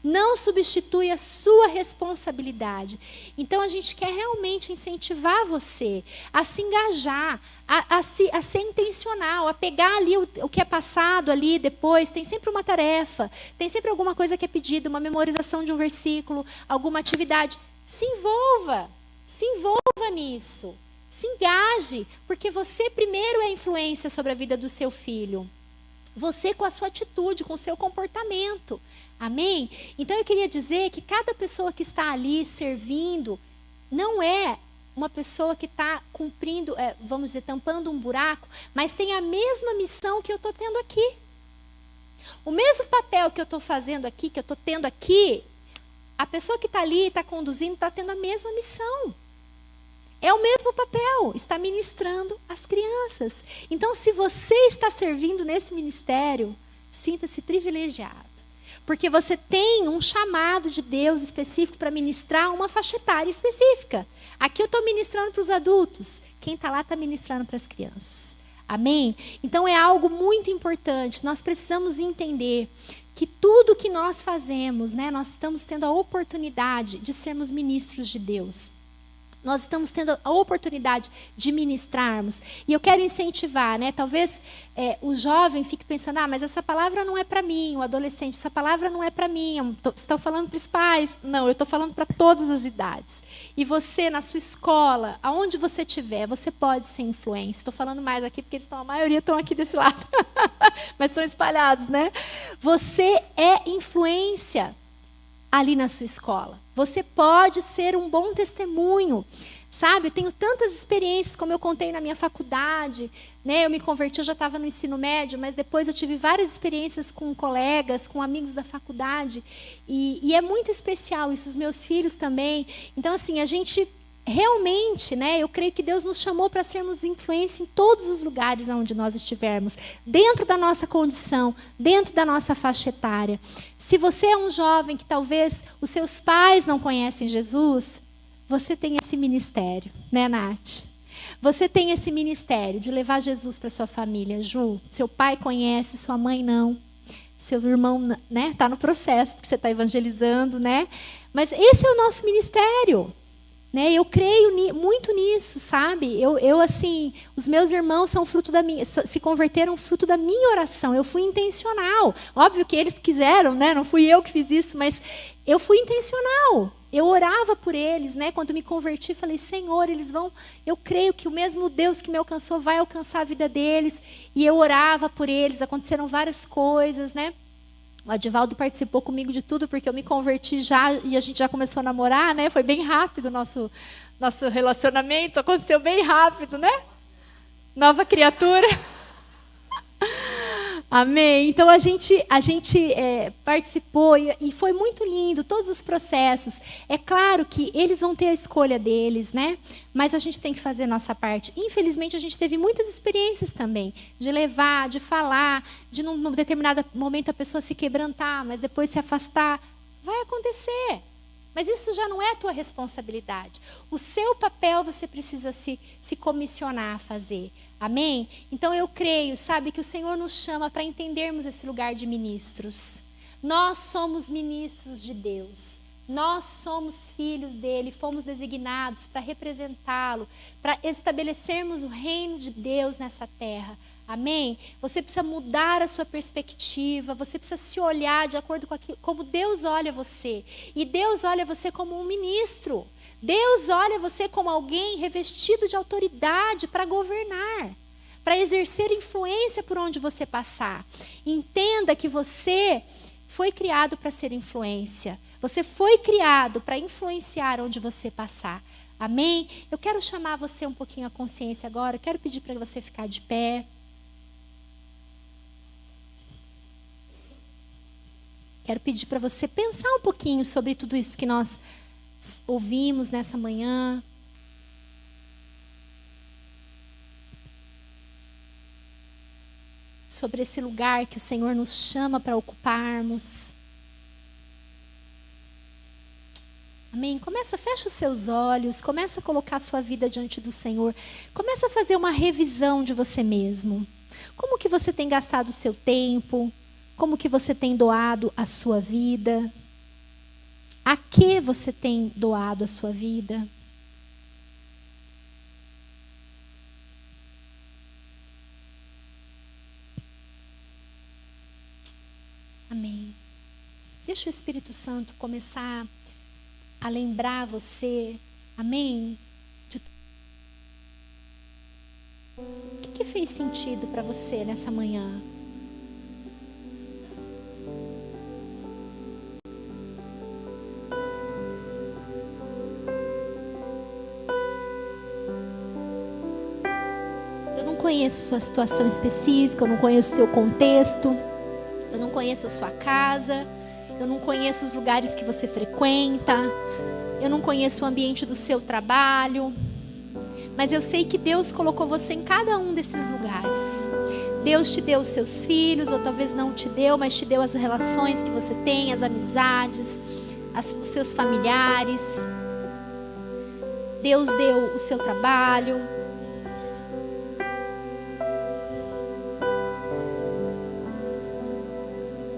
Não substitui a sua responsabilidade. Então, a gente quer realmente incentivar você a se engajar, a ser intencional, a pegar ali o que é passado ali depois. Tem sempre uma tarefa, tem sempre alguma coisa que é pedida, uma memorização de um versículo, alguma atividade. Se envolva nisso. Se engaje, porque você primeiro é influência sobre a vida do seu filho. Você com a sua atitude, com o seu comportamento. Amém? Então eu queria dizer que cada pessoa que está ali servindo não é uma pessoa que está cumprindo, vamos dizer, tampando um buraco, mas tem a mesma missão que eu estou tendo aqui. O mesmo papel que eu estou fazendo aqui, que eu estou tendo aqui, a pessoa que está ali, está conduzindo, está tendo a mesma missão. É o mesmo papel, está ministrando as crianças. Então, se você está servindo nesse ministério, sinta-se privilegiado. Porque você tem um chamado de Deus específico para ministrar uma faixa etária específica. Aqui eu estou ministrando para os adultos. Quem está lá está ministrando para as crianças. Amém? Então, é algo muito importante. Nós precisamos entender que tudo que nós fazemos, né, nós estamos tendo a oportunidade de sermos ministros de Deus. Nós estamos tendo a oportunidade de ministrarmos. E eu quero incentivar, né? Talvez o jovem fique pensando, mas essa palavra não é para mim. O adolescente, essa palavra não é para mim. Você está falando para os pais? Não, eu estou falando para todas as idades. E você, na sua escola, aonde você estiver, você pode ser influência. Estou falando mais aqui porque a maioria estão aqui desse lado. Mas estão espalhados, né? Você é influência ali na sua escola. Você pode ser um bom testemunho, sabe? Eu tenho tantas experiências, como eu contei na minha faculdade, né? Eu me converti, eu já estava no ensino médio, mas depois eu tive várias experiências com colegas, com amigos da faculdade, e é muito especial isso, os meus filhos também. Então, assim, a gente realmente, né, eu creio que Deus nos chamou para sermos influência em todos os lugares onde nós estivermos, dentro da nossa condição, dentro da nossa faixa etária. Se você é um jovem que talvez os seus pais não conhecem Jesus, você tem esse ministério, né, Nath? Você tem esse ministério de levar Jesus para sua família. Ju, seu pai conhece, sua mãe não. Seu irmão, né, está no processo, porque você está evangelizando, né? Mas esse é o nosso ministério. Né, eu creio muito nisso, sabe? Eu assim, os meus irmãos são fruto da minha, se converteram fruto da minha oração. Eu fui intencional. Óbvio que eles quiseram, né? Não fui eu que fiz isso, mas eu fui intencional. Eu orava por eles, né? Quando me converti, falei, Senhor, eles vão. Eu creio que o mesmo Deus que me alcançou vai alcançar a vida deles. E eu orava por eles. Aconteceram várias coisas, né? O Adivaldo participou comigo de tudo, porque eu me converti já e a gente já começou a namorar, né? Foi bem rápido o nosso relacionamento, aconteceu bem rápido, né? Nova criatura. Amém. Então a gente participou e foi muito lindo, todos os processos. É claro que eles vão ter a escolha deles, né? Mas a gente tem que fazer a nossa parte. Infelizmente, a gente teve muitas experiências também, de levar, de falar, de num determinado momento a pessoa se quebrantar, mas depois se afastar. Vai acontecer. Mas isso já não é a tua responsabilidade. O seu papel você precisa se comissionar a fazer. Amém? Então eu creio, sabe, que o Senhor nos chama para entendermos esse lugar de ministros. Nós somos ministros de Deus. Nós somos filhos dele, fomos designados para representá-lo, para estabelecermos o reino de Deus nessa terra. Amém? Você precisa mudar a sua perspectiva, você precisa se olhar de acordo com aquilo, como Deus olha você. E Deus olha você como um ministro. Deus olha você como alguém revestido de autoridade para governar, para exercer influência por onde você passar. Entenda que você foi criado para ser influência. Você foi criado para influenciar onde você passar. Amém? Eu quero chamar você um pouquinho à consciência agora. Eu quero pedir para você ficar de pé. Quero pedir para você pensar um pouquinho sobre tudo isso que nós ouvimos nessa manhã. Sobre esse lugar que o Senhor nos chama para ocuparmos. Amém? Fecha os seus olhos, começa a colocar a sua vida diante do Senhor. Começa a fazer uma revisão de você mesmo. Como que você tem gastado o seu tempo? Como que você tem doado a sua vida? A que você tem doado a sua vida? Amém. Deixa o Espírito Santo começar a lembrar você, amém? O que fez sentido para você nessa manhã? Eu não conheço sua situação específica, eu não conheço o seu contexto, eu não conheço a sua casa, eu não conheço os lugares que você frequenta, eu não conheço o ambiente do seu trabalho, mas eu sei que Deus colocou você em cada um desses lugares. Deus te deu os seus filhos, ou talvez não te deu, mas te deu as relações que você tem, as amizades, os seus familiares. Deus deu o seu trabalho.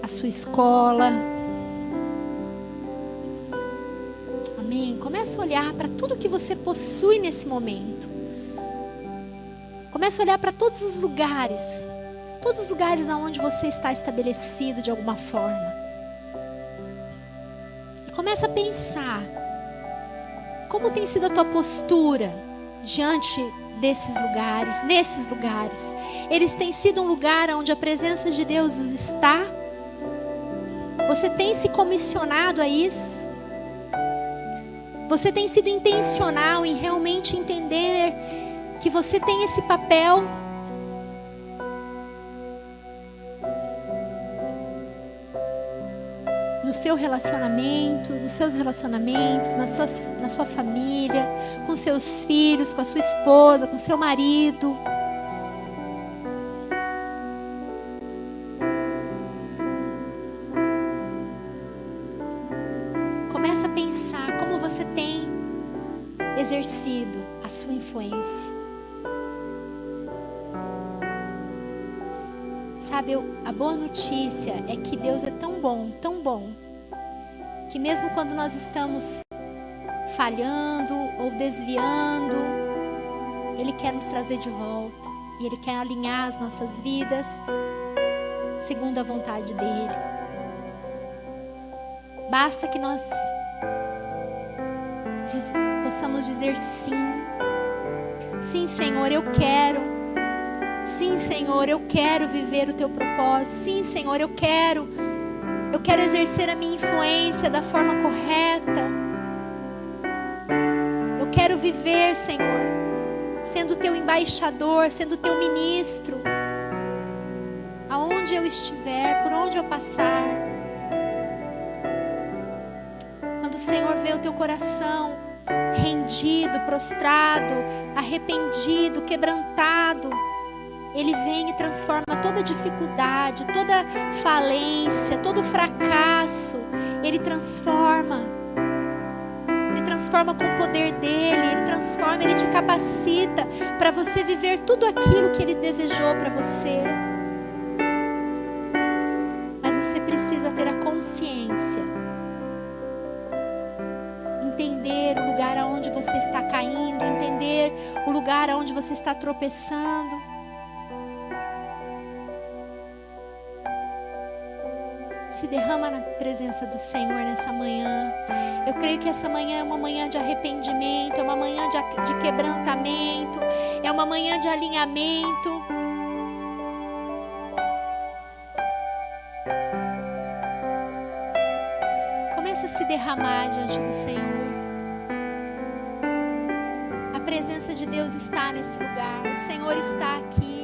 A sua escola. Amém? Começa a olhar para tudo que você possui nesse momento. Começa a olhar para todos os lugares aonde você está estabelecido de alguma forma. E começa a pensar como tem sido a tua postura diante nesses lugares. Eles têm sido um lugar onde a presença de Deus está. Você tem se comissionado a isso? Você tem sido intencional em realmente entender que você tem esse papel? No seu relacionamento, nos seus relacionamentos, na sua família, com seus filhos, com a sua esposa, com seu marido. Começa a pensar como você tem exercido a sua influência. Sabe, a boa notícia é que Deus é tão bom, que mesmo quando nós estamos falhando ou desviando, Ele quer nos trazer de volta. E Ele quer alinhar as nossas vidas segundo a vontade dEle. Basta que nós possamos dizer sim. Sim, Senhor, eu quero. Sim, Senhor, eu quero viver o Teu propósito. Sim, Senhor, eu quero exercer a minha influência da forma correta. Eu quero viver, Senhor, sendo Teu embaixador, sendo Teu ministro. Aonde eu estiver, por onde eu passar. Quando o Senhor vê o teu coração rendido, prostrado, arrependido, quebrantado, Ele vem e transforma toda dificuldade, toda falência, todo fracasso. Ele transforma com o poder dEle. Ele transforma, Ele te capacita para você viver tudo aquilo que Ele desejou para você. Mas você precisa ter a consciência, entender o lugar aonde você está caindo, entender o lugar aonde você está tropeçando. Se derrama na presença do Senhor nessa manhã. Eu creio que essa manhã é uma manhã de arrependimento, é uma manhã de quebrantamento, é uma manhã de alinhamento. Começa a se derramar diante do Senhor. A presença de Deus está nesse lugar. O Senhor está aqui.